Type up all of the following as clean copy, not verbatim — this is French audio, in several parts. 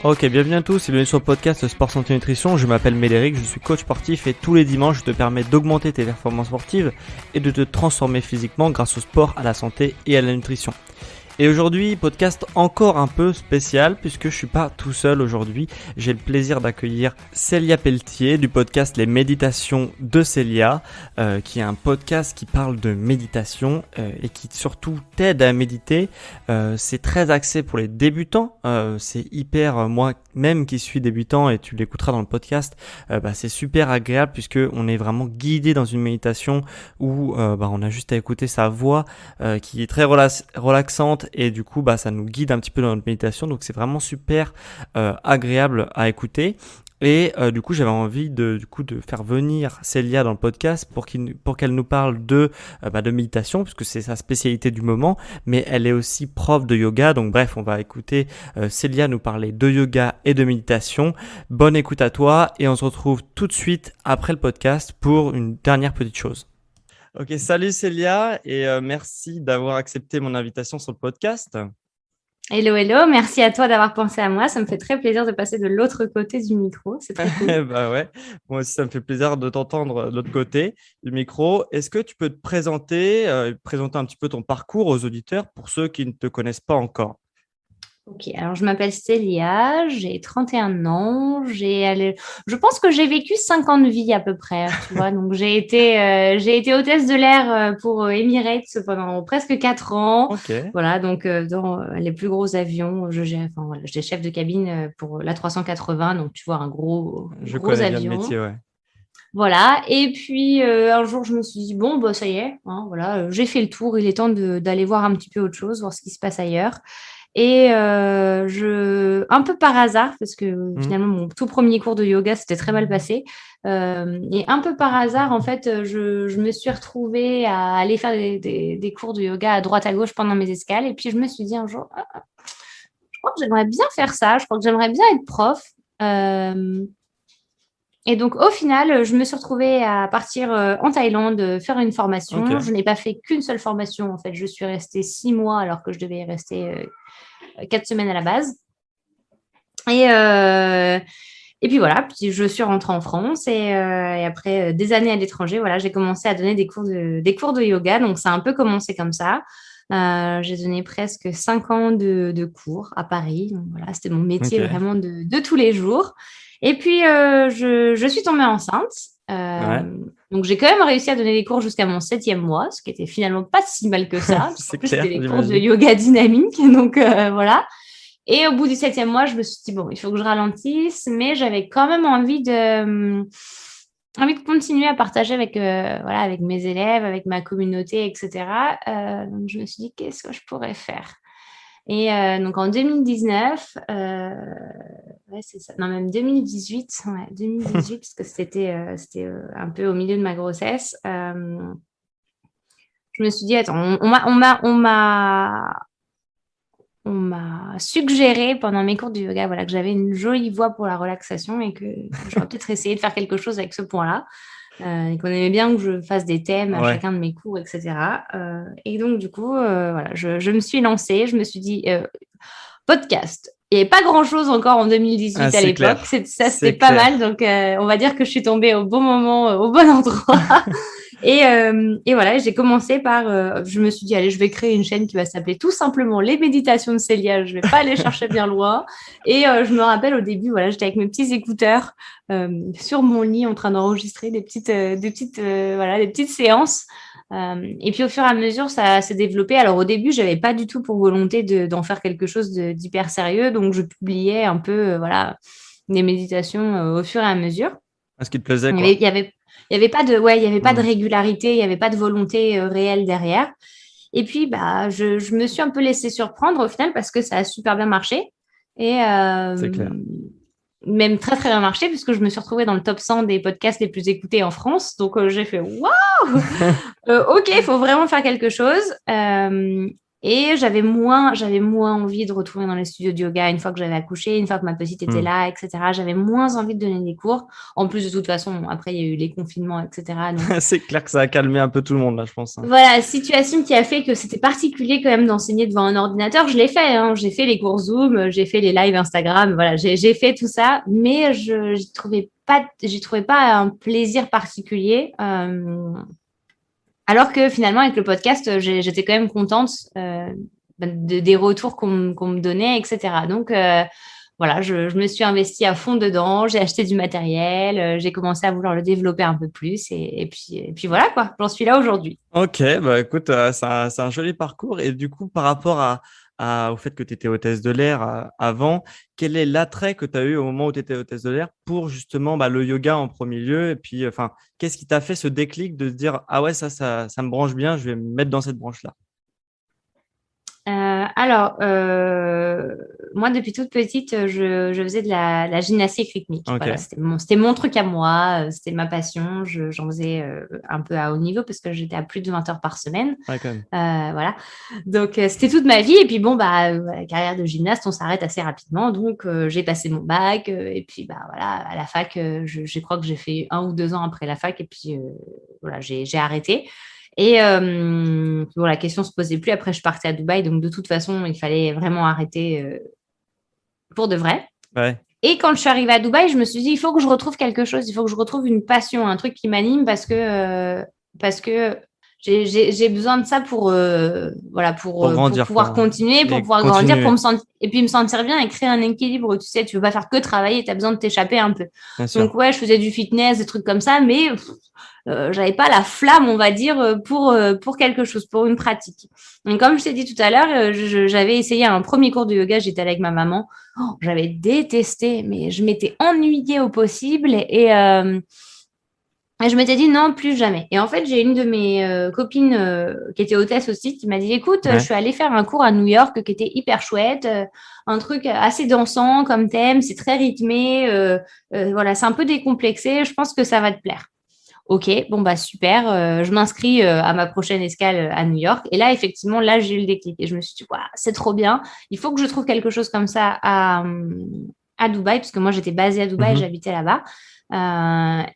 Ok, bienvenue à tous et bienvenue sur le podcast Sport Santé Nutrition. Je m'appelle Médéric, je suis coach sportif et tous les dimanches je te permets d'augmenter tes performances sportives et de te transformer physiquement grâce au sport, à la santé et à la nutrition. Et aujourd'hui, podcast encore un peu spécial puisque je suis pas tout seul aujourd'hui. J'ai le plaisir d'accueillir Célia Pelletier du podcast Les Méditations de Célia, qui est un podcast qui parle de méditation et qui surtout t'aide à méditer. C'est très axé pour les débutants. C'est hyper, moi-même qui suis débutant et tu l'écouteras dans le podcast, c'est super agréable puisque on est vraiment guidé dans une méditation où on a juste à écouter sa voix qui est très relaxante. Et du coup ça nous guide un petit peu dans notre méditation, donc c'est vraiment super agréable à écouter. Et du coup j'avais envie de faire venir Célia dans le podcast pour qu'elle nous parle de méditation, puisque c'est sa spécialité du moment, mais elle est aussi prof de yoga. Donc bref, on va écouter Célia nous parler de yoga et de méditation. Bonne écoute à toi et on se retrouve tout de suite après le podcast pour une dernière petite chose. Ok, salut Célia et merci d'avoir accepté mon invitation sur le podcast. Hello, hello, merci à toi d'avoir pensé à moi. Ça me fait très plaisir de passer de l'autre côté du micro. C'est très cool. Bah ouais, moi aussi ça me fait plaisir de t'entendre de l'autre côté du micro. Est-ce que tu peux te présenter un petit peu ton parcours aux auditeurs pour ceux qui ne te connaissent pas encore? Ok, alors je m'appelle Célia, j'ai 31 ans, je pense que j'ai vécu 5 ans de vie à peu près, tu vois. Donc j'ai été hôtesse de l'air pour Emirates pendant presque 4 ans. Ok, Voilà, donc dans les plus gros avions, j'étais chef de cabine pour l'A380, donc tu vois, un gros je gros connais bien le avion. métier, ouais. Voilà, et puis un jour je me suis dit, bon, ça y est, hein, voilà, j'ai fait le tour, il est temps d'aller voir un petit peu autre chose, voir ce qui se passe ailleurs. Et un peu par hasard, parce que finalement mon tout premier cours de yoga s'était très mal passé, et un peu par hasard, en fait, je me suis retrouvée à aller faire des cours de yoga à droite à gauche pendant mes escales, et puis je me suis dit un jour, je crois que j'aimerais bien faire ça, je crois que j'aimerais bien être prof. Et donc, au final, je me suis retrouvée à partir en Thaïlande faire une formation. Ok, Je n'ai pas fait qu'une seule formation. En fait, je suis restée 6 mois alors que je devais y rester 4 semaines à la base. Et puis voilà, puis je suis rentrée en France et après des années à l'étranger, voilà, j'ai commencé à donner des cours de yoga. Donc, ça a un peu commencé comme ça. J'ai donné presque 5 ans de cours à Paris. Donc, voilà, c'était mon métier ok, vraiment de tous les jours. Et puis, je suis tombée enceinte. ouais, Donc, j'ai quand même réussi à donner des cours jusqu'à mon 7e mois, ce qui était finalement pas si mal que ça. Parce qu'en c'est plus, clair, c'était des cours de j'imagine. yoga dynamique. Donc, voilà. Et au bout du 7e mois, je me suis dit, bon, il faut que je ralentisse, mais j'avais quand même envie de continuer à partager avec mes élèves, avec ma communauté, etc. Donc, je me suis dit, qu'est-ce que je pourrais faire? Et donc, en 2019, ouais, c'est ça. Non, même 2018, ouais, 2018, parce que c'était un peu au milieu de ma grossesse. Je me suis dit, attends, on m'a suggéré pendant mes cours de yoga, voilà, que j'avais une jolie voix pour la relaxation et que j'aurais peut-être essayé de faire quelque chose avec ce point-là. Et qu'on aimait bien que je fasse des thèmes à Ouais, chacun de mes cours, etc. Et donc, du coup, voilà, je me suis lancée. Je me suis dit, podcast. Il n'y avait pas grand-chose encore en 2018 à c'est l'époque. clair, C'était c'est pas mal. clair. Donc, on va dire que je suis tombée au bon moment, au bon endroit. Et voilà, j'ai commencé par, je me suis dit, allez, je vais créer une chaîne qui va s'appeler tout simplement Les Méditations de Célia. Je vais pas aller chercher bien loin. Et je me rappelle au début, voilà, j'étais avec mes petits écouteurs sur mon lit en train d'enregistrer des petites séances. Et puis au fur et à mesure, ça s'est développé. Alors au début, j'avais pas du tout pour volonté d'en faire quelque chose d'hyper sérieux, donc je publiais un peu, voilà, des méditations au fur et à mesure. Ce qui te plaisait, Il y quoi. avait, il y avait, il y avait pas de, ouais, il y avait pas de Hmm, régularité, il y avait pas de volonté réelle derrière. Et puis, bah, je me suis un peu laissée surprendre au final parce que ça a super bien marché. Et c'est clair. même très, très bien marché puisque je me suis retrouvée dans le top 100 des podcasts les plus écoutés en France. Donc, j'ai fait waouh! Ok, il faut vraiment faire quelque chose. Et j'avais moins envie de retourner dans les studios de yoga une fois que j'avais accouché, une fois que ma petite était là, etc. J'avais moins envie de donner des cours. En plus, de toute façon, après, il y a eu les confinements, etc. Donc, C'est clair que ça a calmé un peu tout le monde, là, je pense. voilà, situation qui a fait que c'était particulier quand même d'enseigner devant un ordinateur. Je l'ai fait, hein. J'ai fait les cours Zoom, j'ai fait les lives Instagram, voilà, j'ai fait tout ça, mais j'y trouvais pas un plaisir particulier. Alors que finalement, avec le podcast, j'étais quand même contente des retours qu'on me donnait, etc. Donc, voilà, je me suis investie à fond dedans, j'ai acheté du matériel, j'ai commencé à vouloir le développer un peu plus et puis voilà quoi, j'en suis là aujourd'hui. Ok, bah écoute, c'est un joli parcours. Et du coup, par rapport au fait que tu étais hôtesse de l'air avant, quel est l'attrait que tu as eu au moment où tu étais hôtesse de l'air pour justement le yoga en premier lieu? Et puis, enfin, qu'est-ce qui t'a fait ce déclic de se dire, ah ouais, ça me branche bien, je vais me mettre dans cette branche-là? Alors, moi, depuis toute petite, je faisais de la gymnastique rythmique. Ok, Voilà, c'était mon truc à moi, c'était ma passion. J'en faisais un peu à haut niveau parce que j'étais à plus de 20 heures par semaine. ouais, quand même. Voilà. Donc, c'était toute ma vie. Et puis, bon, la carrière de gymnaste, on s'arrête assez rapidement. Donc, j'ai passé mon bac. Et puis, voilà, à la fac, je crois que j'ai fait 1 ou 2 ans après la fac. Et puis, voilà, j'ai arrêté. Et bon, la question ne se posait plus. Après, je partais à Dubaï. Donc, de toute façon, il fallait vraiment arrêter pour de vrai. Ouais, Et quand je suis arrivée à Dubaï, je me suis dit, il faut que je retrouve quelque chose. Il faut que je retrouve une passion, un truc qui m'anime parce que j'ai besoin de ça voilà, pour pour grandir, pouvoir quoi. continuer, pour Et pouvoir grandir, continuer, et puis me sentir bien et créer un équilibre. Tu sais, tu veux pas faire que travailler, tu as besoin de t'échapper un peu. bien sûr. Donc, ouais, je faisais du fitness, des trucs comme ça, mais j'avais pas la flamme, on va dire, pour quelque chose, pour une pratique. Donc, comme je t'ai dit tout à l'heure, j'avais essayé un premier cours de yoga, j'étais allée avec ma maman. Oh, j'avais détesté, mais je m'étais ennuyée au possible et je m'étais dit non, plus jamais. Et en fait, j'ai une de mes copines qui était hôtesse aussi qui m'a dit, écoute, je Ouais. suis allée faire un cours à New York qui était hyper chouette, un truc assez dansant comme thème, c'est très rythmé, voilà, c'est un peu décomplexé, je pense que ça va te plaire. Ok, bon bah super, je m'inscris à ma prochaine escale à New York. Et là, effectivement, là, j'ai eu le déclic et je me suis dit, waouh, c'est trop bien. Il faut que je trouve quelque chose comme ça à Dubaï, parce que moi, j'étais basée à Dubaï, Mhm. j'habitais là-bas.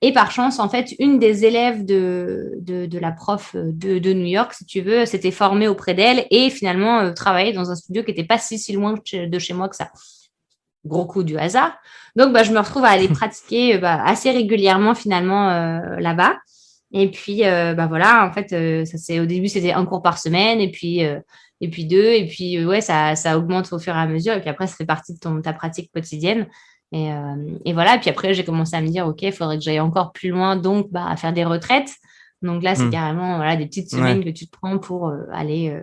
Et par chance, en fait, une des élèves de la prof de New York, si tu veux, s'était formée auprès d'elle et finalement travaillait dans un studio qui n'était pas si loin de chez moi que ça. Gros coup du hasard. Donc, je me retrouve à aller pratiquer assez régulièrement finalement là-bas. Et puis, voilà, en fait, au début, c'était 1 cours par semaine, et puis 2, et puis ouais, ça augmente au fur et à mesure, et puis après, ça fait partie de ta pratique quotidienne. Et voilà, et puis après, j'ai commencé à me dire, OK, il faudrait que j'aille encore plus loin, donc à faire des retraites. Donc là, c'est Mhm. carrément des petites Ouais. semaines que tu te prends pour aller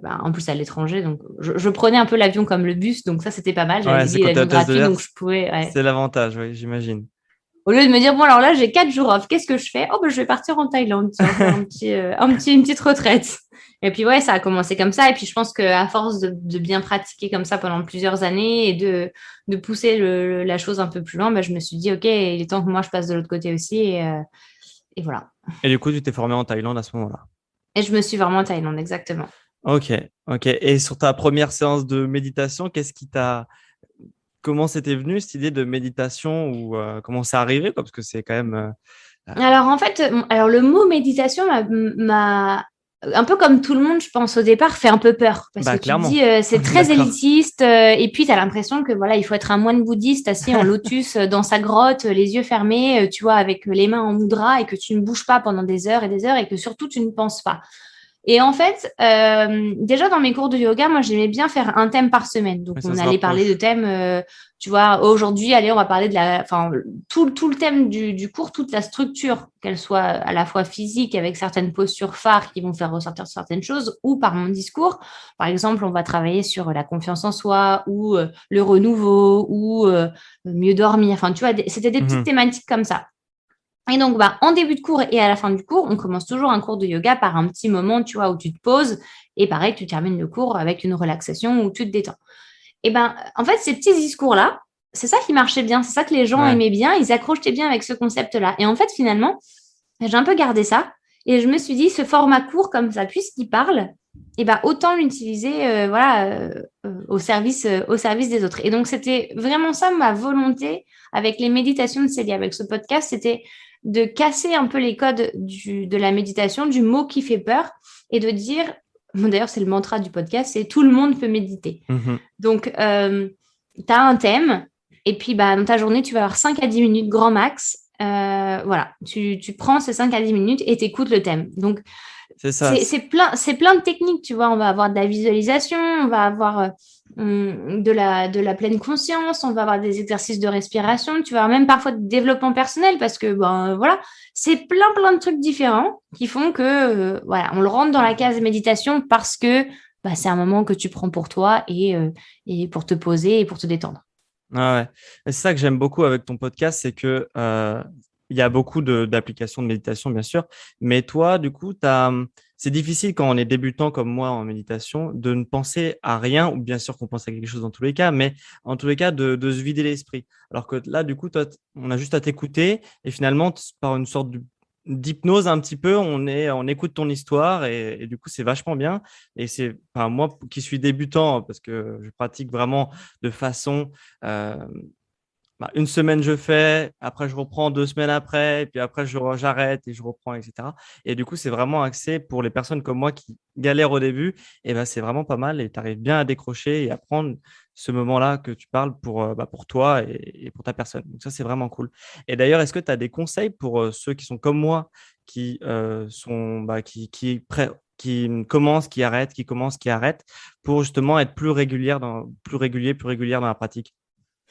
en plus à l'étranger. Donc, je prenais un peu l'avion comme le bus, donc ça, c'était pas mal. J'avais Ouais, des c'est billets quand t'es d'avion hôtesse de gratuits, l'air, donc je pouvais, ouais. c'est l'avantage, oui, j'imagine. Au lieu de me dire, bon, alors là, j'ai 4 jours off, qu'est-ce que je fais? Oh, je vais partir en Thaïlande, tiens, faire une petite retraite. Et puis, ouais, ça a commencé comme ça. Et puis, je pense qu'à force de bien pratiquer comme ça pendant plusieurs années et de pousser la chose un peu plus loin, je me suis dit, OK, il est temps que moi, je passe de l'autre côté aussi. Et voilà. Et du coup, tu t'es formé en Thaïlande à ce moment-là. Et je me suis vraiment en Thaïlande, exactement. Ok, ok. Et sur ta première séance de méditation, comment c'était venu cette idée de méditation ou comment c'est arrivé, quoi, parce que c'est quand même. Alors en fait, le mot méditation m'a un peu comme tout le monde, je pense au départ, fait un peu peur parce que tu te Clairement. dis On c'est est très d'accord. élitiste et puis tu as l'impression que voilà, il faut être un moine bouddhiste assis en lotus dans sa grotte, les yeux fermés, tu vois, avec les mains en mudra et que tu ne bouges pas pendant des heures et des heures et que surtout tu ne penses pas. Et en fait, déjà dans mes cours de yoga, moi j'aimais bien faire un thème par semaine. Donc Mais ça on se allait parler de rapproche. thèmes, tu vois, aujourd'hui, allez, on va parler enfin, tout le thème du cours, toute la structure, qu'elle soit à la fois physique avec certaines postures phares qui vont faire ressortir certaines choses, ou par mon discours. Par exemple, on va travailler sur la confiance en soi, ou le renouveau, ou mieux dormir. Enfin, tu vois, c'était des petites Mhm. thématiques comme ça. Et donc, en début de cours et à la fin du cours, on commence toujours un cours de yoga par un petit moment, tu vois, où tu te poses. Et pareil, tu termines le cours avec une relaxation où tu te détends. Et en fait, ces petits discours-là, c'est ça qui marchait bien. C'est ça que les gens Ouais. aimaient bien. Ils accrochaient bien avec ce concept-là. Et en fait, finalement, j'ai un peu gardé ça. Et je me suis dit, ce format court comme ça, puisqu'il parle, et ben autant l'utiliser au service des autres. Et donc, c'était vraiment ça ma volonté avec les méditations de Célia, avec ce podcast, c'était de casser un peu les codes de la méditation, du mot qui fait peur, et de dire, d'ailleurs, c'est le mantra du podcast, c'est tout le monde peut méditer. Donc, tu as un thème, et puis dans ta journée, tu vas avoir 5 à 10 minutes grand max. Tu prends ces 5 à 10 minutes et tu écoutes le thème. Donc, c'est plein de techniques, tu vois. On va avoir de la visualisation, on va avoir de la pleine conscience, on va avoir des exercices de respiration, tu vas avoir même parfois de développement personnel parce que, c'est plein de trucs différents qui font que, on le rentre dans la case méditation parce que c'est un moment que tu prends pour toi et pour te poser et pour te détendre. Ah ouais. Et c'est ça que j'aime beaucoup avec ton podcast, c'est que il y a beaucoup d'applications de méditation, bien sûr, mais toi, du coup, c'est difficile quand on est débutant comme moi en méditation de ne penser à rien, ou bien sûr qu'on pense à quelque chose dans tous les cas, mais en tous les cas de se vider l'esprit. Alors que là, du coup, toi, on a juste à t'écouter et finalement, par une sorte d'hypnose un petit peu, on écoute ton histoire et du coup, c'est vachement bien. Et moi qui suis débutant, parce que je pratique vraiment de façon euh, une semaine je fais, après je reprends 2 semaines après, et puis après j'arrête et je reprends, etc. Et du coup, c'est vraiment axé pour les personnes comme moi qui galèrent au début. Et c'est vraiment pas mal et tu arrives bien à décrocher et à prendre ce moment-là que tu parles pour toi et pour ta personne. Donc ça, c'est vraiment cool. Et d'ailleurs, est-ce que tu as des conseils pour ceux qui sont comme moi, qui qui commencent, qui arrêtent, qui commencent, qui arrêtent, pour justement être plus régulière plus régulière dans la pratique?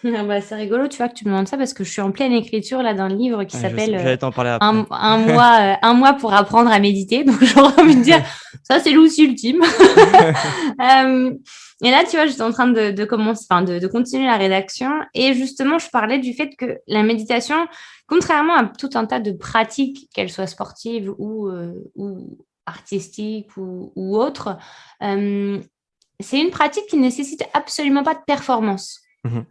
C'est rigolo, tu vois, que tu me demandes ça parce que je suis en pleine écriture là d'un livre qui s'appelle J'allais t'en parler après. un mois pour apprendre à méditer. Donc, j'aurais envie de dire, ça, c'est l'outil ultime. Et là, tu vois, j'étais en train de commencer, de continuer la rédaction. Et justement, je parlais du fait que la méditation, contrairement à tout un tas de pratiques, qu'elles soient sportives ou artistiques ou autres, c'est une pratique qui ne nécessite absolument pas de performance.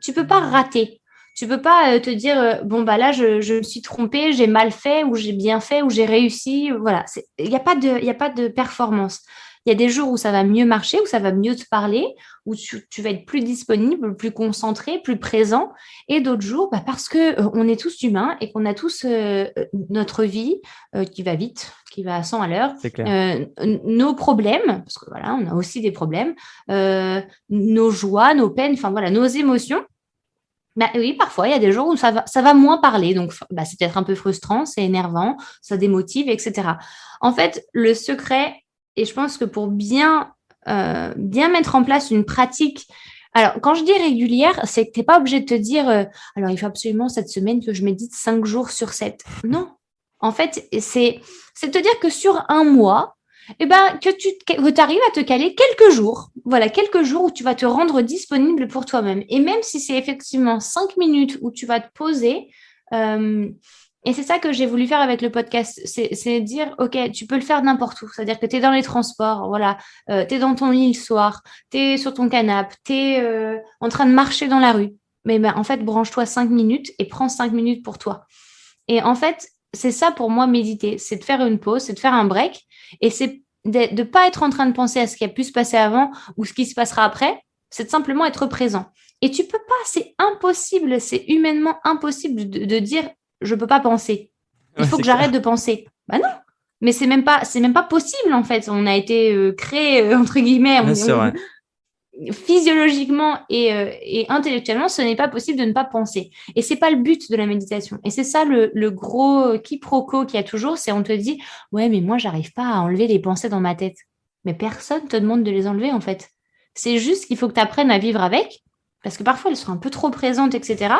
Tu peux pas rater. Tu peux pas te dire là je me suis trompée, j'ai mal fait ou j'ai bien fait ou j'ai réussi. Voilà, il y a pas de performance. Il y a des jours où ça va mieux marcher, où ça va mieux te parler, où tu vas être plus disponible, plus concentré, plus présent. Et d'autres jours, parce que on est tous humains et qu'on a tous notre vie qui va vite, qui va à 100 à l'heure. C'est clair. Nos problèmes, parce que voilà, on a aussi des problèmes, nos joies, nos peines, nos émotions. Oui, parfois, il y a des jours où ça va moins parler. Donc, c'est peut-être un peu frustrant, c'est énervant, ça démotive, etc. En fait, le secret, et je pense que pour bien mettre en place une pratique, alors quand je dis régulière, c'est que tu n'es pas obligé de te dire, alors il faut absolument cette semaine que je médite 5 jours sur 7. Non. En fait, c'est te dire que sur un mois, que tu arrives à te caler quelques jours. Voilà, quelques jours où tu vas te rendre disponible pour toi-même. Et même si c'est effectivement 5 minutes où tu vas te poser, et c'est ça que j'ai voulu faire avec le podcast, c'est dire, OK, tu peux le faire n'importe où. C'est-à-dire que tu es dans les transports, voilà, tu es dans ton lit le soir, tu es sur ton canapé, tu es en train de marcher dans la rue. Mais en fait, branche-toi 5 minutes et prends 5 minutes pour toi. Et en fait, c'est ça pour moi, méditer. C'est de faire une pause, c'est de faire un break. Et c'est de ne pas être en train de penser à ce qui a pu se passer avant ou ce qui se passera après. C'est de simplement être présent. Et tu peux pas, c'est impossible, c'est humainement impossible de dire je peux pas penser. Il faut que j'arrête de penser. Non. Mais c'est même pas possible en fait. On a été créé entre guillemets. Physiologiquement et intellectuellement, ce n'est pas possible de ne pas penser. Et c'est pas le but de la méditation. Et c'est ça le gros quiproquo qu'il y a toujours, c'est on te dit « Ouais, mais moi, j'arrive pas à enlever les pensées dans ma tête. » Mais personne te demande de les enlever, en fait. C'est juste qu'il faut que tu apprennes à vivre avec, parce que parfois, elles sont un peu trop présentes, etc.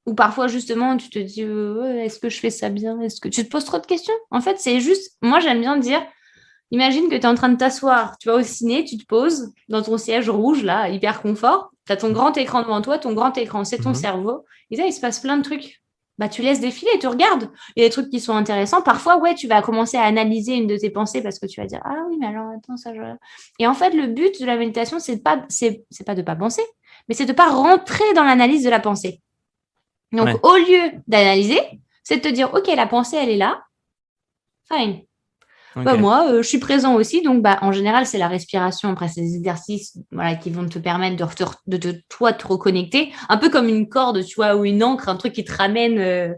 Ou parfois, justement, tu te dis est-ce que je fais ça bien? Est-ce que tu te poses trop de questions? En fait, c'est juste, moi, j'aime bien dire imagine que tu es en train de t'asseoir, tu vas au ciné, tu te poses dans ton siège rouge, là, hyper confort. Tu as ton grand écran devant toi, ton grand écran, c'est ton cerveau. Et là, il se passe plein de trucs. Tu laisses défiler, tu regardes. Il y a des trucs qui sont intéressants. Parfois, ouais, tu vas commencer à analyser une de tes pensées parce que tu vas dire ah oui, mais alors attends, ça je. Et en fait, le but de la méditation, c'est pas de pas penser, mais c'est de pas rentrer dans l'analyse de la pensée. Donc, au lieu d'analyser, c'est de te dire ok, la pensée, elle est là. Fine. Ok. Moi, je suis présent aussi. Donc, en général, c'est la respiration. Après, c'est des exercices voilà, qui vont te permettre toi, te reconnecter. Un peu comme une corde, tu vois, ou une ancre, un truc qui te À ramène un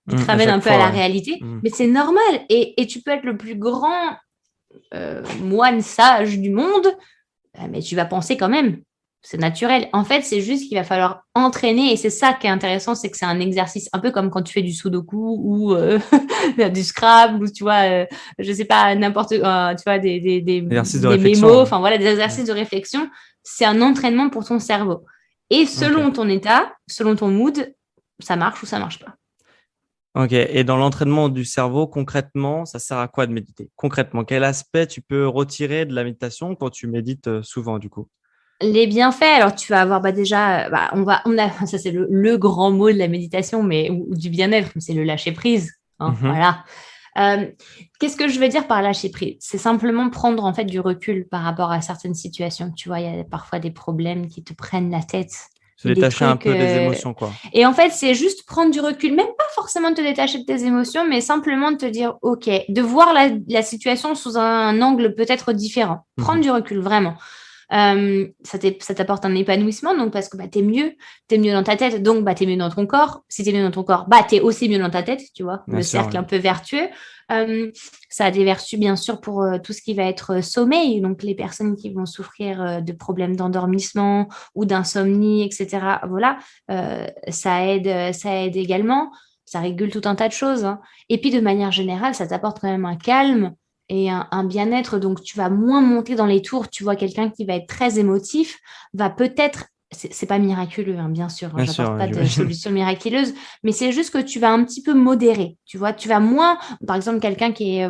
chaque peu à fois, la ouais. réalité. Mhm. Mais c'est normal. Et tu peux être le plus grand moine sage du monde, mais tu vas penser quand même. C'est naturel. En fait, c'est juste qu'il va falloir entraîner et c'est ça qui est intéressant, c'est que c'est un exercice un peu comme quand tu fais du sudoku ou du Scrabble ou tu vois, je sais pas, n'importe tu vois, Exercice de des mémos, réflexion. enfin voilà, des Ouais. exercices de réflexion. C'est un entraînement pour ton cerveau. Et Ok. selon ton état, selon ton mood, ça marche ou ça marche pas. Ok. Et dans l'entraînement du cerveau, concrètement, ça sert à quoi de méditer? Concrètement, quel aspect tu peux retirer de la méditation quand tu médites souvent, du coup? Les bienfaits, alors tu vas avoir déjà, ça c'est le grand mot de la méditation, ou du bien-être, mais c'est le lâcher prise. Hein, Mhm. voilà. Euh, Qu'est-ce que je veux dire par lâcher prise? C'est simplement prendre en fait du recul par rapport à certaines situations. Tu vois, il y a parfois des problèmes qui te prennent la tête, Se il y a des détacher un trucs. peu des émotions, quoi. Et en fait, c'est juste prendre du recul, même pas forcément de te détacher de tes émotions, mais simplement de te dire, OK, de voir la situation sous un angle peut-être différent. Prendre Mhm. du recul, vraiment. Ça t'apporte un épanouissement, donc parce que t'es mieux dans ta tête, donc t'es mieux dans ton corps. Si t'es mieux dans ton corps, t'es aussi mieux dans ta tête, tu vois, Bien le sûr, cercle ouais. un peu vertueux. Ça a des vertus, bien sûr, pour tout ce qui va être sommeil, donc les personnes qui vont souffrir de problèmes ou d'insomnie, etc. Voilà, ça aide également. Ça régule tout un tas de choses. Hein. Et puis, de manière générale, ça t'apporte quand même un calme et un bien-être. Donc, tu vas moins monter dans les tours. Tu vois, quelqu'un qui va être très émotif va peut-être, c'est pas miraculeux, hein, bien sûr, hein, Bien sûr, j'apporte ouais, pas de j'imagine. solution miraculeuse, mais c'est juste que tu vas un petit peu modérer. Tu vois, tu vas moins, par exemple, quelqu'un qui est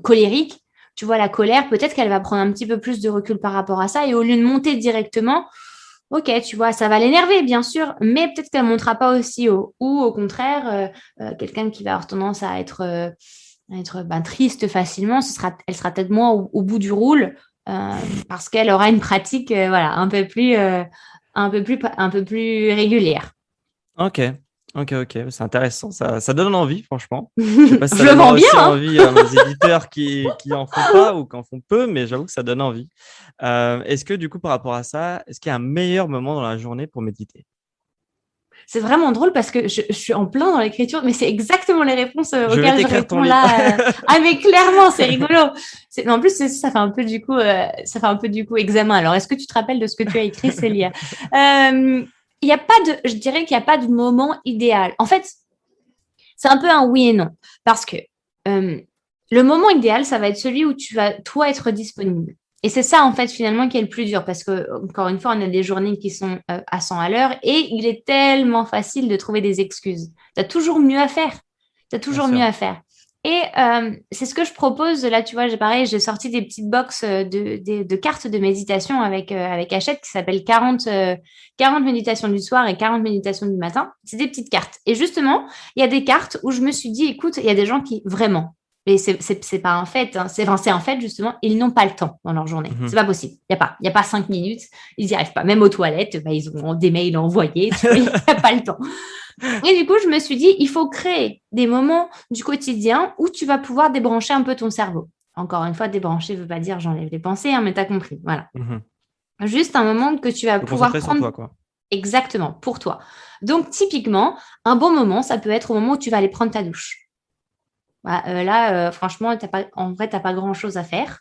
colérique, tu vois, la colère, peut-être qu'elle va prendre un petit peu plus de recul par rapport à ça et au lieu de monter directement, ok, tu vois, ça va l'énerver, bien sûr, mais peut-être qu'elle ne montera pas aussi haut. Ou au contraire, quelqu'un qui va avoir tendance à être triste facilement, elle sera peut-être moins au bout du roule parce qu'elle aura une pratique voilà, un peu plus régulière. Ok, ok. C'est intéressant. Ça donne envie, franchement. Je sais pas si Je ça le donnera vends bien, aussi hein. envie à nos éditeurs qui en font pas ou qui en font peu, mais j'avoue que ça donne envie. Est-ce que du coup, par rapport à ça, est-ce qu'il y a un meilleur moment dans la journée pour méditer? C'est vraiment drôle parce que je suis en plein dans l'écriture, mais c'est exactement les réponses Je vais auxquelles je t'écrire ton réponds livre. là. Ah, mais clairement, c'est rigolo. En plus, ça fait un peu du coup, examen. Alors, est-ce que tu te rappelles de ce que tu as écrit, Célia? Il y a pas je dirais qu'il n'y a pas de moment idéal. En fait, c'est un peu un oui et non. Parce que euh, le moment idéal, ça va être celui où tu vas, toi, être disponible. Et c'est ça, en fait, finalement, qui est le plus dur. Parce que, encore une fois, on a des journées qui sont à 100 à l'heure et il est tellement facile de trouver des excuses. Tu as toujours mieux à faire. Tu as Bien toujours mieux sûr. à faire. Et c'est ce que je propose. Là, tu vois, j'ai sorti des petites boxes de cartes de méditation avec Hachette qui s'appelle 40 méditations du soir et 40 méditations du matin. C'est des petites cartes. Et justement, il y a des cartes où je me suis dit, écoute, il y a des gens qui, vraiment, mais c'est pas un fait, hein, c'est un fait justement, ils n'ont pas le temps dans leur journée. C'est Mhm. pas possible. Il y a pas 5 minutes, ils n'y arrivent pas. Même aux toilettes, ils ont des mails envoyés, tu vois, il n'y a pas le temps. Et du coup, je me suis dit, il faut créer des moments du quotidien où tu vas pouvoir débrancher un peu ton cerveau. Encore une fois, débrancher ne veut pas dire j'enlève les pensées, hein, mais tu as compris. Voilà. Mhm. Juste un moment que tu vas Te pouvoir concentrer sur prendre toi, quoi. exactement pour toi. Donc, typiquement, un bon moment, ça peut être au moment où tu vas aller prendre ta douche. Franchement, en vrai, tu n'as pas grand-chose à faire.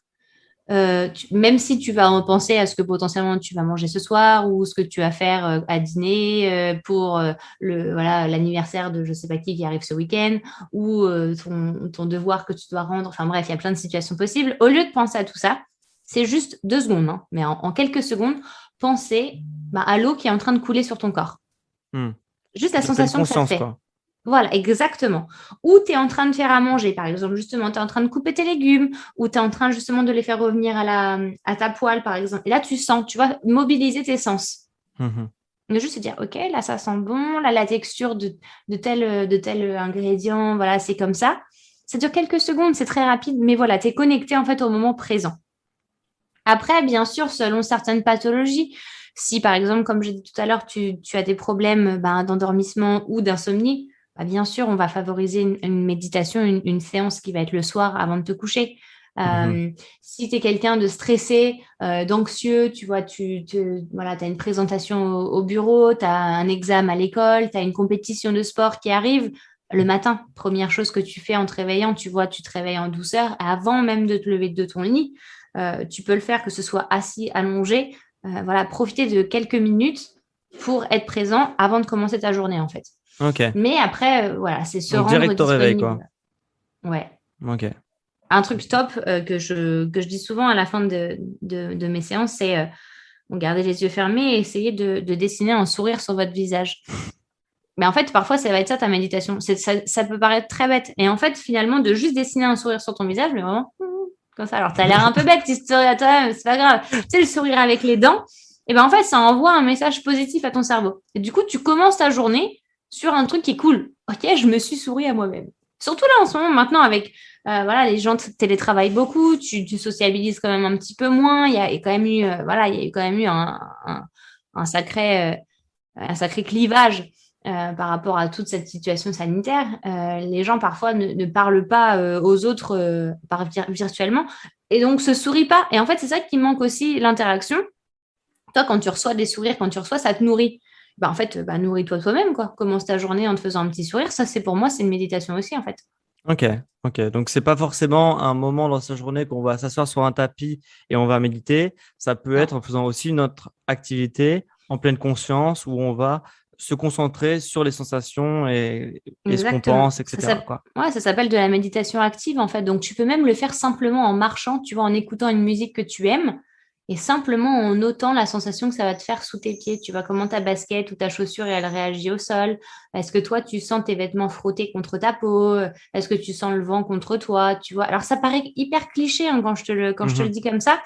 Même si tu vas en penser à ce que potentiellement tu vas manger ce soir ou ce que tu vas faire à dîner pour l'anniversaire de je sais pas qui arrive ce week-end ou ton devoir que tu dois rendre. Enfin bref, il y a plein de situations possibles. Au lieu de penser à tout ça, c'est juste 2 secondes, hein, mais en quelques secondes, penser à l'eau qui est en train de couler sur ton corps. Hmm. Juste la De pleine sensation que ça te conscience, fait. quoi. Voilà, exactement. Ou tu es en train de faire à manger, par exemple, justement, tu es en train de couper tes légumes, ou tu es en train justement de les faire revenir à ta poêle, par exemple. Et là, tu sens, tu vas mobiliser tes sens. Mhm. De juste se dire, OK, là, ça sent bon, là, la texture de tel ingrédient, voilà, c'est comme ça. Ça dure quelques secondes, c'est très rapide, mais voilà, tu es connecté en fait au moment présent. Après, bien sûr, selon certaines pathologies, si par exemple, comme j'ai dit tout à l'heure, tu as des problèmes d'endormissement ou d'insomnie, bien sûr, on va favoriser une méditation, une séance qui va être le soir avant de te coucher. Mhm. Si tu es quelqu'un de stressé, d'anxieux, tu vois, voilà, tu as une présentation au bureau, tu as un examen à l'école, tu as une compétition de sport qui arrive le matin. Première chose que tu fais en te réveillant, tu vois, tu te réveilles en douceur avant même de te lever de ton lit. Tu peux le faire que ce soit assis, allongé. Voilà, profiter de quelques minutes pour être présent avant de commencer ta journée, en fait. Ok. Mais après, voilà, c'est se Donc rendre direct au réveil, disponible. quoi. Ouais. Ok. Un truc top que je dis souvent à la fin de mes séances, c'est garder les yeux fermés et essayer de dessiner un sourire sur votre visage. Mais en fait, parfois, ça va être ça ta méditation. Ça peut paraître très bête. Et en fait, finalement, de juste dessiner un sourire sur ton visage, mais vraiment, comme ça. Alors, tu as l'air un peu bête, tu souris à toi-même, c'est pas grave. Tu sais, le sourire avec les dents, et ben en fait, ça envoie un message positif à ton cerveau. Et du coup, tu commences ta journée sur un truc qui est cool. Ok, je me suis souri à moi-même. Surtout là, en ce moment, maintenant, avec voilà, les gens télétravaillent beaucoup, tu sociabilises quand même un petit peu moins. Il y a quand même eu, voilà, il y a eu quand même eu un sacré clivage par rapport à toute cette situation sanitaire. Les gens parfois ne parlent pas aux autres virtuellement et donc se sourient pas. Et en fait, c'est ça qui manque aussi, l'interaction. Toi, quand tu reçois des sourires, quand tu reçois, ça te nourrit. En fait, nourris-toi toi-même, quoi. Commence ta journée en te faisant un petit sourire. Ça, c'est pour moi, c'est une méditation aussi, en fait. Ok. Ok. Donc c'est pas forcément un moment dans sa journée qu'on va s'asseoir sur un tapis et on va méditer. Ça peut Non, être en faisant aussi une autre activité en pleine conscience où on va se concentrer sur les sensations et ce qu'on exactement. pense, etc., quoi. Ouais, ça s'appelle de la méditation active, en fait. Donc, tu peux même le faire simplement en marchant, tu vois, en écoutant une musique que tu aimes et simplement en notant la sensation que ça va te faire sous tes pieds. Tu vois comment ta basket ou ta chaussure, elle réagit au sol. Est-ce que toi, tu sens tes vêtements frottés contre ta peau? Est-ce que tu sens le vent contre toi? Tu vois. Alors, ça paraît hyper cliché hein, quand je te le Mhm. dis comme ça,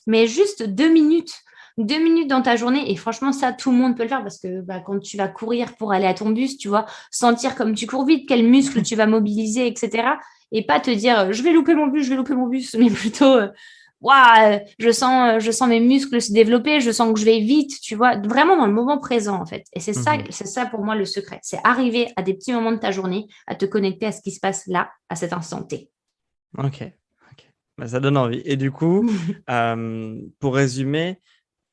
mais juste 2 minutes. 2 minutes dans ta journée, et franchement, ça, tout le monde peut le faire parce que quand tu vas courir pour aller à ton bus, tu vois, sentir comme tu cours vite, quels muscles tu vas mobiliser, etc. Et pas te dire, je vais louper mon bus, je vais louper mon bus, mais plutôt, waouh, je sens mes muscles se développer, je sens que je vais vite, tu vois, vraiment dans le moment présent, en fait. Et Mhm. c'est ça pour moi le secret. C'est arriver à des petits moments de ta journée, à te connecter à ce qui se passe là, à cet instant T. Ok. Ok. Bah, ça donne envie. Et du coup, pour résumer,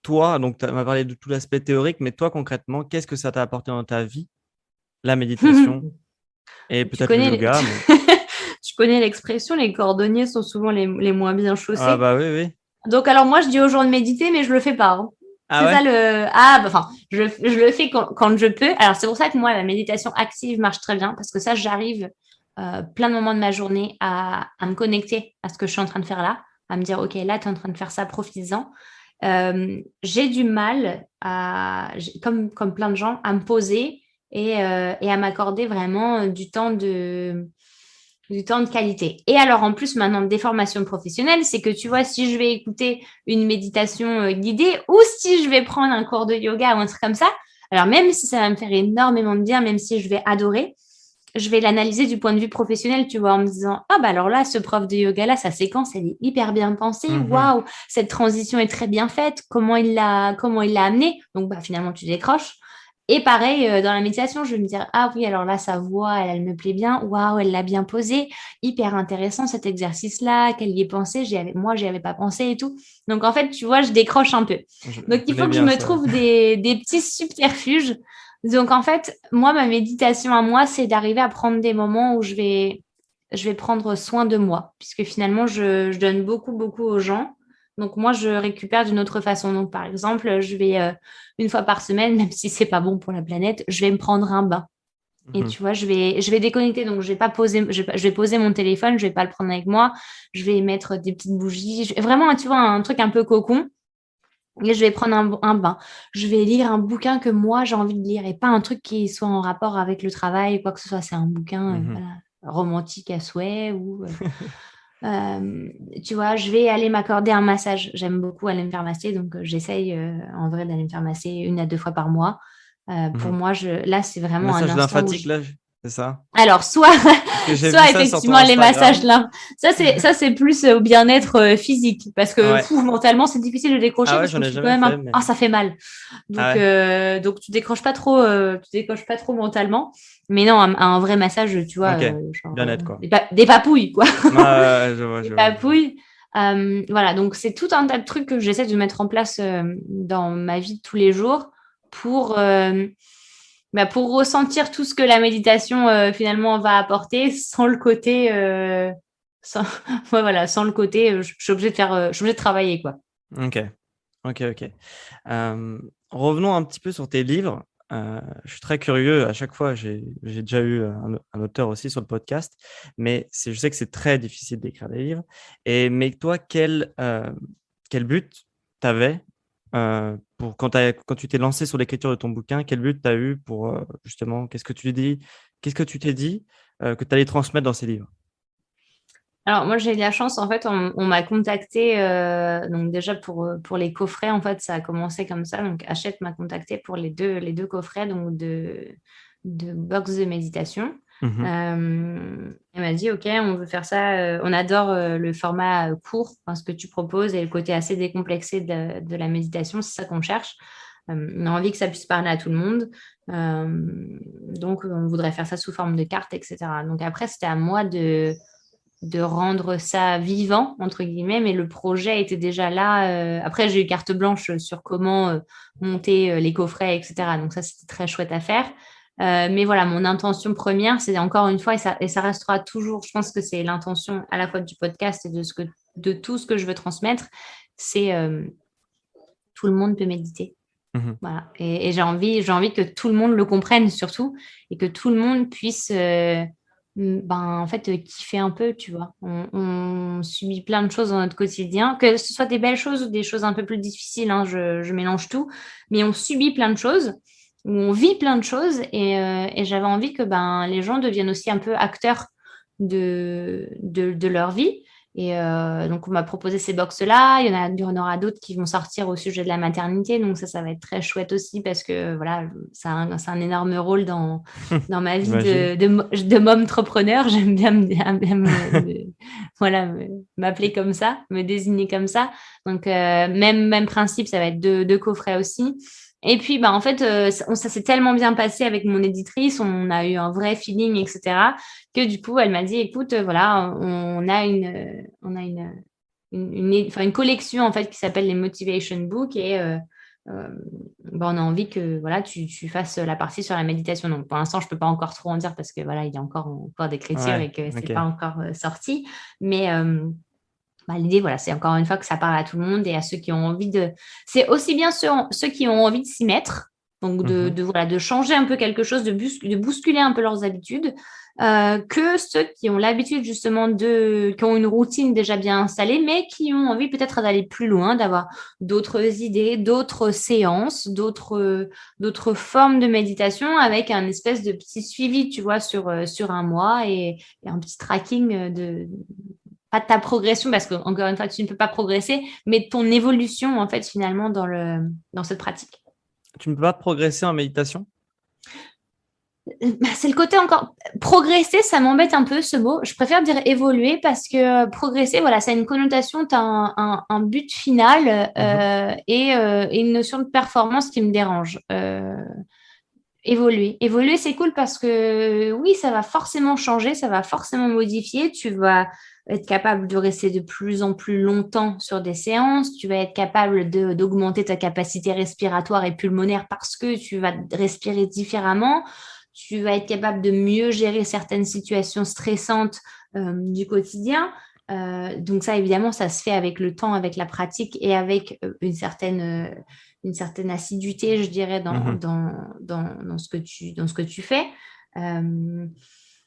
toi, donc tu m'as parlé de tout l'aspect théorique, mais toi concrètement, qu'est-ce que ça t'a apporté dans ta vie, la méditation et Tu peut-être le connais, yoga, mais tu connais l'expression, les cordonniers sont souvent les moins bien ah chaussés. bah oui, oui. Donc, alors moi, je dis aux gens de méditer, mais je le fais pas. Hein. Ah C'est ça ouais? le. Ah, enfin, je le fais quand je peux. Alors, c'est pour ça que moi, la méditation active marche très bien, parce que ça, j'arrive plein de moments de ma journée à me connecter à ce que je suis en train de faire là, à me dire, OK, là, tu es en train de faire ça, profites-en. J'ai du mal, comme plein de gens, à me poser et à m'accorder vraiment du temps de qualité. Et alors, en plus, maintenant, des formations professionnelles, c'est que tu vois, si je vais écouter une méditation guidée ou si je vais prendre un cours de yoga ou un truc comme ça, alors même si ça va me faire énormément de bien, même si je vais adorer, je vais l'analyser du point de vue professionnel, tu vois, en me disant, ah bah alors là, ce prof de yoga là, sa séquence, elle est hyper bien pensée, Mhm. waouh, cette transition est très bien faite, comment il l'a amené. Donc bah finalement, tu décroches. Et pareil, dans la méditation, je vais me dire, ah oui, alors là, sa voix, elle me plaît bien, waouh, elle l'a bien posée, hyper intéressant cet exercice-là, qu'elle y ait pensé, moi, j'y avais pas pensé et tout. Donc en fait, tu vois, je décroche un peu. Je Donc il faut connais que je bien me ça. trouve des petits subterfuges. Donc, en fait, moi, ma méditation à moi, c'est d'arriver à prendre des moments où je vais prendre soin de moi, puisque finalement, je donne beaucoup, beaucoup aux gens. Donc, moi, je récupère d'une autre façon. Donc, par exemple, je vais une fois par semaine, même si c'est pas bon pour la planète, je vais me prendre un bain. Et Mhm. tu vois, je vais déconnecter. Donc, je vais pas poser, je vais poser mon téléphone, je vais pas le prendre avec moi. Je vais mettre des petites bougies. Vraiment, tu vois, un truc un peu cocon. Et je vais prendre un bain. Je vais lire un bouquin que moi j'ai envie de lire et pas un truc qui soit en rapport avec le travail ou quoi que ce soit. C'est un bouquin Mhm. voilà, romantique à souhait ou tu vois, je vais aller m'accorder un massage. J'aime beaucoup aller me faire masser, donc j'essaye en vrai d'aller me faire masser 1 à 2 fois par mois. Pour Mhm. moi, là c'est vraiment un Massage instant où lymphatique, là. c'est ça? Alors, soit, Parce que j'ai vu soit ça sur ton effectivement les massages Instagram. là, ça c'est plus au bien-être physique parce que Ouais. mentalement c'est difficile de décrocher Ah ouais, parce j'en qu'on ai se dit quand jamais même fait, mais... ah ça fait mal. Ah Donc ouais? tu décroches pas trop mentalement. Mais non, un vrai massage, tu vois, Ok. genre Bien-être, quoi. des papouilles quoi, Ouais, ouais, ouais, je vois, des je vois, je vois. papouilles. Voilà, donc c'est tout un tas de trucs que j'essaie de mettre en place dans ma vie de tous les jours pour pour ressentir tout ce que la méditation finalement va apporter sans le côté sans, ouais, voilà, sans le côté je suis obligée de faire je suis obligée de travailler quoi. Ok, ok, ok. Revenons un petit peu sur tes livres. Je suis très curieux. À chaque fois, j'ai déjà eu un auteur aussi sur le podcast, mais je sais que c'est très difficile d'écrire des livres. Mais toi, quel but t'avais pour quand tu t'es lancé sur l'écriture de ton bouquin, quel but t'as eu pour justement, qu'est-ce que tu t'es dit que tu allais transmettre dans ces livres? Alors moi j'ai eu de la chance en fait on m'a contacté donc déjà pour les coffrets en fait ça a commencé comme ça donc Hachette m'a contacté pour les deux coffrets donc de box de méditation. Mhm, Elle m'a dit ok on veut faire ça on adore le format court enfin, ce que tu proposes et le côté assez décomplexé de la méditation c'est ça qu'on cherche. On a envie que ça puisse parler à tout le monde. Donc on voudrait faire ça sous forme de carte etc. Donc après c'était à moi de rendre ça vivant, entre guillemets, mais le projet était déjà là. Après, j'ai eu carte blanche sur comment monter les coffrets, etc. Donc ça, c'était très chouette à faire. Mais voilà, mon intention première, c'est encore une fois, et ça restera toujours, je pense que c'est l'intention à la fois du podcast et de tout ce que je veux transmettre, c'est tout le monde peut méditer. mhm. Voilà. Et j'ai envie que tout le monde le comprenne surtout et que tout le monde puisse en fait kiffer un peu, tu vois. On subit plein de choses dans notre quotidien, que ce soit des belles choses ou des choses un peu plus difficiles, hein, je mélange tout, mais on subit plein de choses, ou on vit plein de choses et j'avais envie que les gens deviennent aussi un peu acteurs de leur vie. Et donc, on m'a proposé ces box-là. Il y en aura d'autres qui vont sortir au sujet de la maternité. Donc, ça va être très chouette aussi parce que voilà, c'est un énorme rôle dans ma vie J'imagine. de mom-entrepreneur. J'aime bien, voilà, m'appeler comme ça, me désigner comme ça. Donc, même principe, ça va être deux coffrets aussi. Et puis, en fait, ça s'est tellement bien passé avec mon éditrice, on a eu un vrai feeling, etc., que du coup, elle m'a dit, écoute, voilà, on a une collection en fait qui s'appelle les Motivation Books et on a envie que voilà, tu fasses la partie sur la méditation. Donc, pour l'instant, je peux pas encore trop en dire parce que voilà, il est encore en cours d'écriture Ouais, et que c'est ok. pas encore sorti. Mais l'idée, voilà, c'est encore une fois que ça parle à tout le monde et à ceux qui ont envie de. C'est aussi bien ceux qui ont envie de s'y mettre, donc Mhm. voilà, de changer un peu quelque chose, de bousculer un peu leurs habitudes, que ceux qui ont l'habitude justement qui ont une routine déjà bien installée, mais qui ont envie peut-être d'aller plus loin, d'avoir d'autres idées, d'autres séances, d'autres formes de méditation avec un espèce de petit suivi, tu vois, sur un mois et un petit tracking pas de ta progression, parce que encore une fois, tu ne peux pas progresser, mais de ton évolution, en fait, finalement, dans cette pratique. Tu ne peux pas progresser en méditation? C'est le côté encore. Progresser, ça m'embête un peu ce mot. Je préfère dire évoluer parce que progresser, voilà, ça a une connotation, tu as un but final Mhm. et une notion de performance qui me dérange. Évoluer. Évoluer, c'est cool parce que oui, ça va forcément changer, ça va forcément modifier. Tu vas être capable de rester de plus en plus longtemps sur des séances. Tu vas être capable d'augmenter ta capacité respiratoire et pulmonaire parce que tu vas respirer différemment. Tu vas être capable de mieux gérer certaines situations stressantes du quotidien. Donc ça, évidemment, ça se fait avec le temps, avec la pratique et avec une certaine assiduité, je dirais, Mhm. dans ce que tu fais.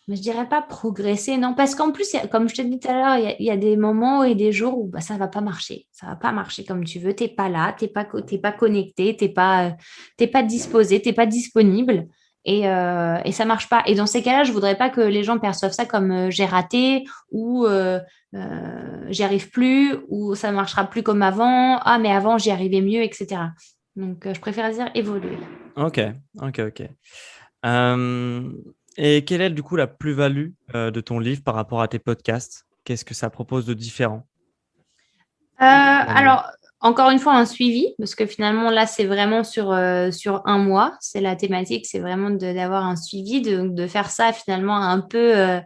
Mais je dirais pas progresser, non, parce qu'en plus, comme je te dis tout à l'heure, il y a des moments et des jours où ça va pas marcher. Ça va pas marcher comme tu veux. T'es pas là, t'es pas connecté, t'es pas disposé, t'es pas disponible. Et ça marche pas. Et dans ces cas-là, je voudrais pas que les gens perçoivent ça comme j'ai raté ou j'y arrive plus ou ça marchera plus comme avant. Ah, mais avant, j'y arrivais mieux, etc. Donc, je préfère dire évoluer. Ok, ok, ok. Euh, Et quelle est du coup la plus-value de ton livre par rapport à tes podcasts? Qu'est-ce que ça propose de différent? Alors, encore une fois, un suivi, parce que finalement, là, c'est vraiment sur un mois. C'est la thématique, c'est vraiment d'avoir un suivi, de faire ça finalement un peu.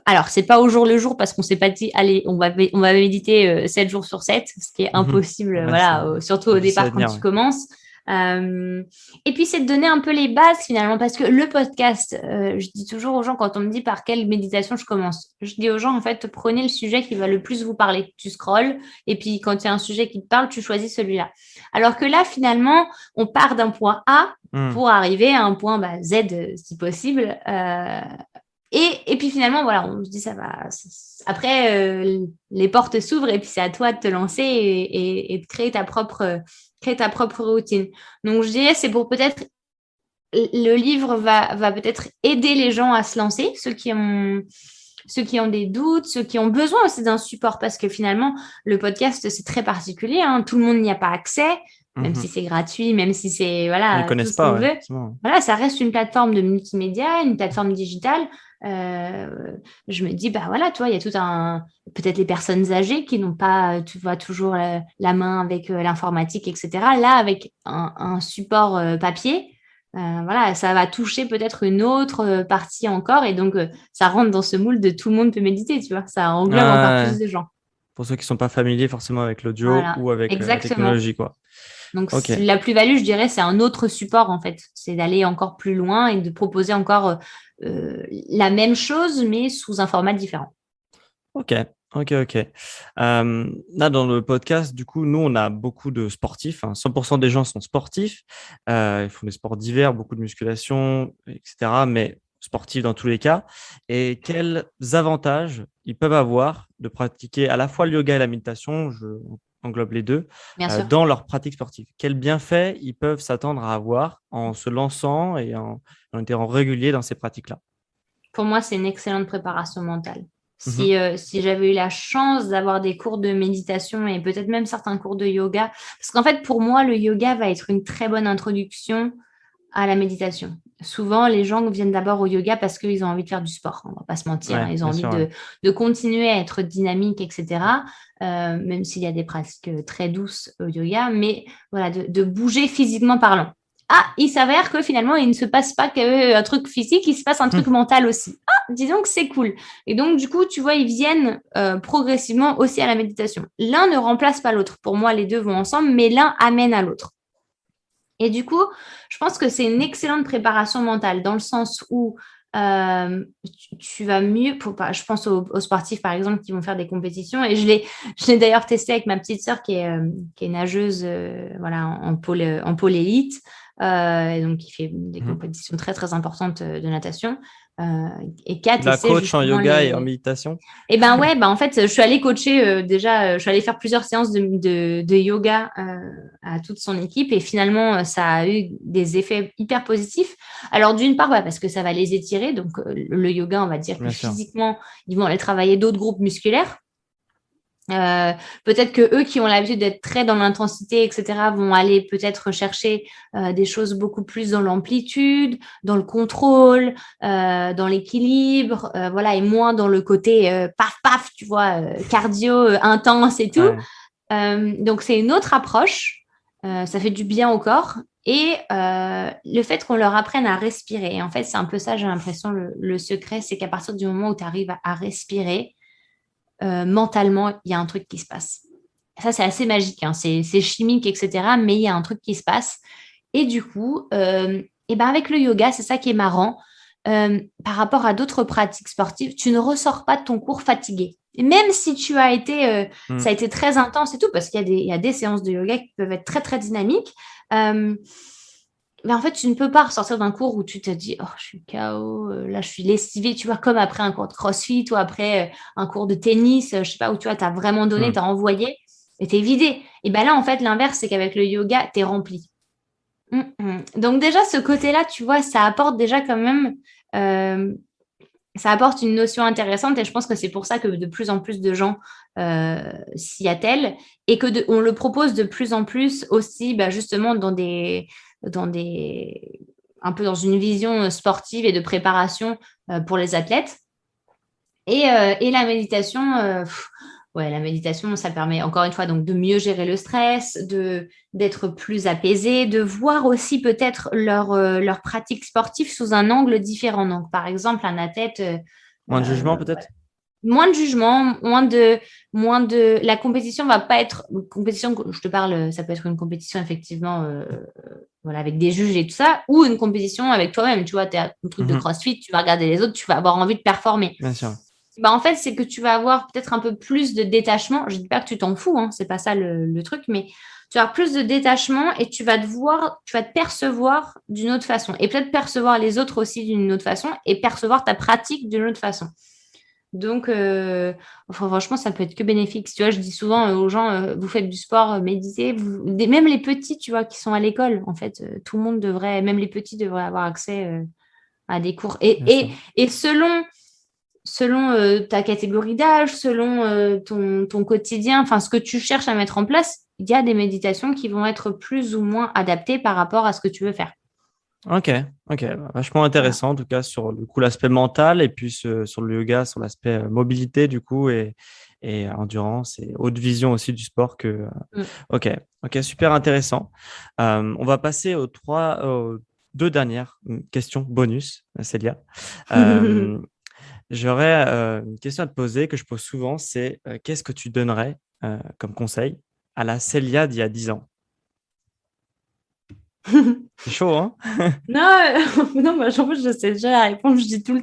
Alors, c'est pas au jour le jour parce qu'on s'est pas dit, allez, on va méditer 7 jours sur 7, ce qui est impossible, Ouais, voilà, surtout au difficile à départ quand tenir, tu ouais. commences. Et puis, c'est de donner un peu les bases finalement, parce que le podcast, je dis toujours aux gens quand on me dit par quelle méditation je commence, je dis aux gens, en fait, prenez le sujet qui va le plus vous parler. Tu scrolles, et puis quand il y a un sujet qui te parle, tu choisis celui-là. Alors que là, finalement, on part d'un point A Hmm. pour arriver à un point Z, si possible. Et puis finalement, voilà, on se dit ça va. Après, les portes s'ouvrent et puis c'est à toi de te lancer et de créer ta propre routine. Donc, je dirais, c'est pour peut-être. Le livre va peut-être aider les gens à se lancer, ceux qui ont des doutes, ceux qui ont besoin aussi d'un support, parce que finalement, le podcast, c'est très particulier, hein. Tout le monde n'y a pas accès, même si Mhm. c'est gratuit, même si c'est Ils voilà, tout connaissent ce pas, qu'on ouais, veut. effectivement. Voilà, ça reste une plateforme de multimédia, une plateforme digitale. Euh, je me dis, bah voilà, toi, il y a peut-être les personnes âgées qui n'ont pas, tu vois, toujours la main avec l'informatique, etc. Là, avec un support papier, voilà, ça va toucher peut-être une autre partie encore, et donc ça rentre dans ce moule de tout le monde peut méditer, tu vois, ça englobe encore Ouais, plus de gens. pour ceux qui sont pas familiers forcément avec l'audio Voilà, ou avec la exactement. technologie, quoi. Donc Ok, la plus-value, je dirais, c'est un autre support en fait, c'est d'aller encore plus loin et de proposer encore la même chose, mais sous un format différent. ok, ok. Là, dans le podcast, du coup, nous, on a beaucoup de sportifs, hein. 100% des gens sont sportifs. Ils font des sports divers, beaucoup de musculation, etc. Mais sportifs dans tous les cas. Et quels avantages ils peuvent avoir de pratiquer à la fois le yoga et la méditation, je englobe les deux, Bien sûr. dans leur pratique sportive. Quels bienfaits ils peuvent s'attendre à avoir en se lançant et en étant réguliers dans ces pratiques-là? Pour moi, c'est une excellente préparation mentale. Mhm. Si j'avais eu la chance d'avoir des cours de méditation et peut-être même certains cours de yoga, parce qu'en fait, pour moi, le yoga va être une très bonne introduction à la méditation. Souvent, les gens viennent d'abord au yoga parce qu'ils ont envie de faire du sport. On ne va pas se mentir, hein. Ouais, Ils ont bien envie sûr, ouais. de continuer à être dynamiques, etc. Même s'il y a des pratiques très douces au yoga, mais voilà, de bouger physiquement parlant. Ah, il s'avère que finalement, il ne se passe pas qu'un truc physique, il se passe un truc mental aussi. Ah, disons que c'est cool. Et donc, du coup, tu vois, ils viennent progressivement aussi à la méditation. L'un ne remplace pas l'autre. Pour moi, les deux vont ensemble, mais l'un amène à l'autre. Et du coup, je pense que c'est une excellente préparation mentale dans le sens où tu vas mieux. Je pense aux sportifs, par exemple, qui vont faire des compétitions. Et je l'ai d'ailleurs testé avec ma petite sœur qui est nageuse voilà, en pôle élite. Et donc, qui fait des Mhm. compétitions très, très importantes de natation. Euh, et qui a Tu la testé coach en justement yoga et en méditation? et ben ouais, ben en fait, je suis allée coacher déjà, je suis allée faire plusieurs séances de yoga à toute son équipe et finalement, ça a eu des effets hyper positifs. Alors d'une part, parce que ça va les étirer, donc le yoga, on va dire que Bien sûr. physiquement, ils vont aller travailler d'autres groupes musculaires. Peut-être que eux qui ont l'habitude d'être très dans l'intensité, etc., vont aller peut-être chercher des choses beaucoup plus dans l'amplitude, dans le contrôle, dans l'équilibre, voilà, et moins dans le côté paf paf, tu vois, cardio intense et tout. Ouais. Donc c'est une autre approche. Ça fait du bien au corps. Et le fait qu'on leur apprenne à respirer. Et en fait, c'est un peu ça, j'ai l'impression, le secret, c'est qu'à partir du moment où tu arrives à respirer, mentalement, il y a un truc qui se passe. Ça, c'est assez magique, hein. C'est chimique, etc. Mais il y a un truc qui se passe. Et du coup, et ben avec le yoga, c'est ça qui est marrant. Par rapport à d'autres pratiques sportives, tu ne ressors pas de ton cours fatigué. Et même si ça a Mm. été très intense et tout, parce qu'il y a des séances de yoga qui peuvent être très, très dynamiques. Euh, mais en fait, tu ne peux pas ressortir d'un cours où tu te dis, oh, je suis KO, là, je suis lessivée, tu vois, comme après un cours de CrossFit ou après un cours de tennis, je sais pas, où tu vois, tu as vraiment donné, tu Mm. as envoyé et tu es vidé. Et ben là, en fait, l'inverse, c'est qu'avec le yoga, tu es rempli. Donc déjà, ce côté-là, tu vois, ça apporte déjà quand même, euh, ça apporte une notion intéressante et je pense que c'est pour ça que de plus en plus de gens s'y attellent et on le propose de plus en plus aussi, justement, dans des un peu dans une vision sportive et de préparation pour les athlètes. Et la méditation, la méditation, ça permet encore une fois donc de mieux gérer le stress, d'être plus apaisé, de voir aussi peut-être leur pratique sportive sous un angle différent. Donc, par exemple, un athlète, Moins de jugement peut-être? moins de jugement, la compétition va pas être une compétition, je te parle, ça peut être une compétition effectivement avec des juges et tout ça, ou une compétition avec toi-même, tu vois, tu es un truc de CrossFit, tu vas regarder les autres, tu vas avoir envie de performer. Bien sûr. En fait, c'est que tu vas avoir peut-être un peu plus de détachement. Je ne dis pas que tu t'en fous, hein, c'est pas ça le truc, mais tu vas avoir plus de détachement et tu vas te percevoir d'une autre façon. Et peut-être percevoir les autres aussi d'une autre façon et percevoir ta pratique d'une autre façon. Donc, franchement, ça peut être que bénéfique. Tu vois, je dis souvent aux gens, vous faites du sport, méditez. Même les petits, tu vois, qui sont à l'école, en fait, tout le monde devrait, même les petits devraient avoir accès à des cours. Et selon ta catégorie d'âge, selon ton quotidien, enfin ce que tu cherches à mettre en place, il y a des méditations qui vont être plus ou moins adaptées par rapport à ce que tu veux faire. Ok, vachement intéressant en tout cas sur le coup l'aspect mental et puis sur le yoga, sur l'aspect mobilité du coup et endurance et haute vision aussi du sport que. Ok, super intéressant. On va passer aux deux dernières questions bonus, Célia. J'aurais une question à te poser que je pose souvent, c'est qu'est-ce que tu donnerais comme conseil à la Célia d'il y a 10 ans? C'est chaud, hein? Non, moi, je sais déjà la réponse. Je dis tout le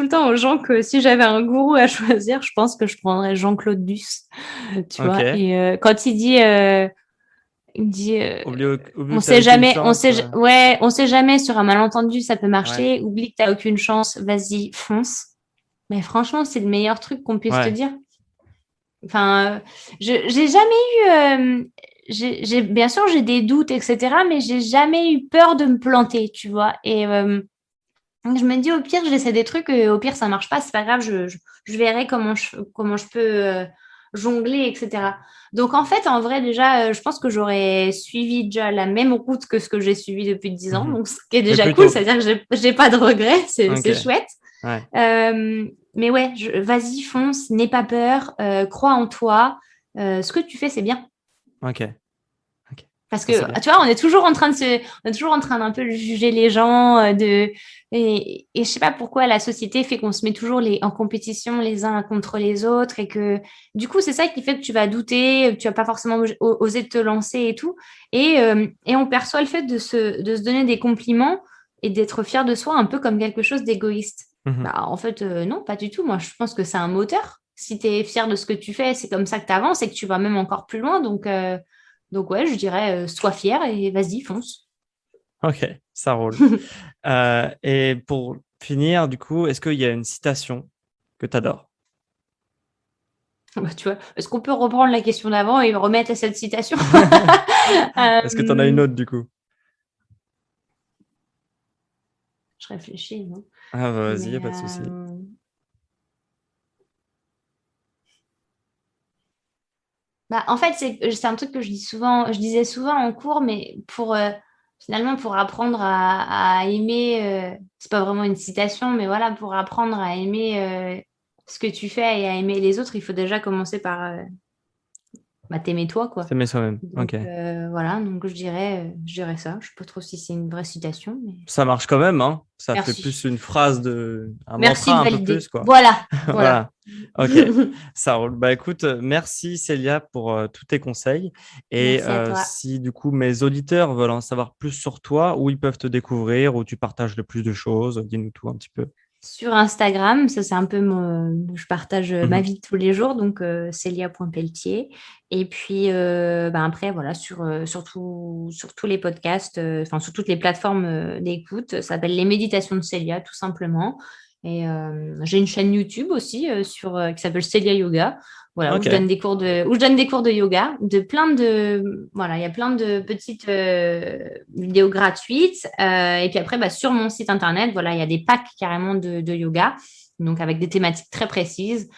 temps aux gens que si j'avais un gourou à choisir, je pense que je prendrais Jean-Claude Duss. Tu vois. Et quand il me dit, on sait jamais, on sait jamais sur un malentendu, ça peut marcher. Oublie que t'as aucune chance, vas-y, fonce. Mais franchement, c'est le meilleur truc qu'on puisse te dire. Enfin, j'ai jamais eu, bien sûr, j'ai des doutes, etc., mais j'ai jamais eu peur de me planter, tu vois. Et je me dis, au pire, j'essaie des trucs, au pire, ça marche pas, c'est pas grave, je verrai comment je peux jongler, etc. Donc, en fait, en vrai, déjà, je pense que j'aurais suivi déjà la même route que ce que j'ai suivi depuis 10 ans. Donc, ce qui est déjà cool, c'est-à-dire que j'ai pas de regrets, c'est chouette. Mais ouais, vas-y, fonce, n'aie pas peur, crois en toi. Ce que tu fais, c'est bien. Ok. Parce que, tu vois, on est toujours en train d'un peu juger les gens, et je sais pas pourquoi la société fait qu'on se met toujours en compétition les uns contre les autres et que, du coup, c'est ça qui fait que tu vas douter, tu vas pas forcément oser te lancer et tout. Et on perçoit le fait de se donner des compliments et d'être fier de soi un peu comme quelque chose d'égoïste. En fait, non, pas du tout. Moi, je pense que c'est un moteur. Si tu es fier de ce que tu fais, c'est comme ça que tu avances et que tu vas même encore plus loin. Donc ouais, je dirais, sois fier et vas-y, fonce. Ok, ça roule. Et pour finir, du coup, est-ce qu'il y a une citation que tu adores? Tu vois, est-ce qu'on peut reprendre la question d'avant et remettre à cette citation? Est-ce que tu en as une autre, du coup? Je réfléchis, non? Vas-y, il n'y a pas de souci. En fait, c'est un truc que je disais souvent en cours, mais finalement, pour apprendre à aimer, c'est pas vraiment une citation, mais voilà, pour apprendre à aimer ce que tu fais et à aimer les autres, il faut déjà commencer par t'aimer toi, quoi. T'aimer soi-même, Donc, ok. voilà, donc je dirais ça. Je sais pas trop si c'est une vraie citation, mais... Ça marche quand même, hein. Ça Merci. fait plus une phrase un Merci mantra de un peu valider. plus, quoi. Voilà. Voilà. Ok, ça roule. Bah écoute, merci Célia pour tous tes conseils. Et Merci à toi. si du coup mes auditeurs veulent en savoir plus sur toi, où ils peuvent te découvrir, où tu partages le plus de choses, dis-nous tout un petit peu. Sur Instagram, ça c'est un peu je partage ma vie de tous les jours, donc celia.pelletier. Et puis après, voilà, sur tous les podcasts, enfin sur toutes les plateformes d'écoute, ça s'appelle Les Méditations de Célia, tout simplement. Et j'ai une chaîne YouTube aussi qui s'appelle Célia Yoga. Voilà, où je donne des cours de yoga, voilà, il y a plein de petites vidéos gratuites. Et puis après, sur mon site internet, voilà, il y a des packs carrément de yoga, donc avec des thématiques très précises,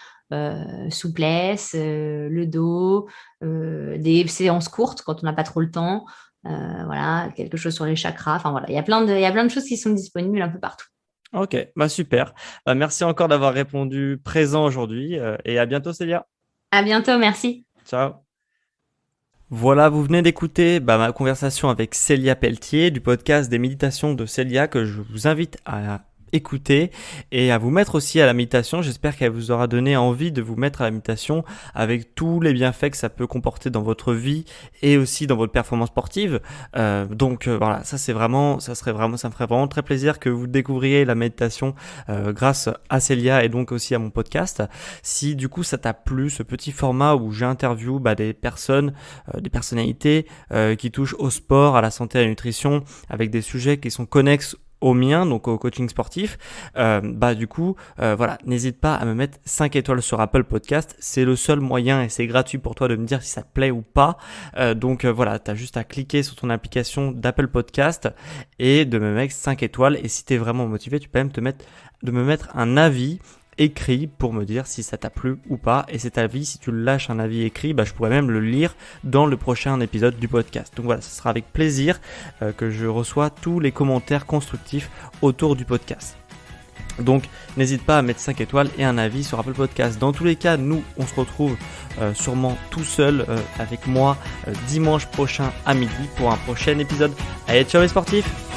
souplesse, le dos, des séances courtes quand on n'a pas trop le temps, Voilà, quelque chose sur les chakras. Enfin voilà, il y a plein de choses qui sont disponibles un peu partout. Ok, bah super. Merci encore d'avoir répondu présent aujourd'hui et à bientôt Célia. À bientôt, merci. Ciao. Voilà, vous venez d'écouter ma conversation avec Célia Pelletier du podcast des méditations de Célia que je vous invite à écouter et à vous mettre aussi à la méditation. J'espère qu'elle vous aura donné envie de vous mettre à la méditation avec tous les bienfaits que ça peut comporter dans votre vie et aussi dans votre performance sportive. Donc voilà, ça me ferait vraiment très plaisir que vous découvriez la méditation grâce à Célia et donc aussi à mon podcast. Si du coup ça t'a plu, ce petit format où j'interviewe des personnes, des personnalités qui touchent au sport, à la santé, à la nutrition, avec des sujets qui sont connexes au mien, donc au coaching sportif, voilà, n'hésite pas à me mettre 5 étoiles sur Apple Podcast. C'est le seul moyen et c'est gratuit pour toi de me dire si ça te plaît ou pas. Voilà, t'as juste à cliquer sur ton application d'Apple Podcast et de me mettre 5 étoiles. Et si t'es vraiment motivé, tu peux même de me mettre un avis écrit pour me dire si ça t'a plu ou pas. Et cet avis, si tu lâches un avis écrit, je pourrais même le lire dans le prochain épisode du podcast. Donc voilà, ce sera avec plaisir que je reçois tous les commentaires constructifs autour du podcast. Donc n'hésite pas à mettre 5 étoiles et un avis sur Apple Podcast. Dans tous les cas, nous on se retrouve sûrement tout seul avec moi dimanche prochain à midi pour un prochain épisode. Allez, ciao les sportifs!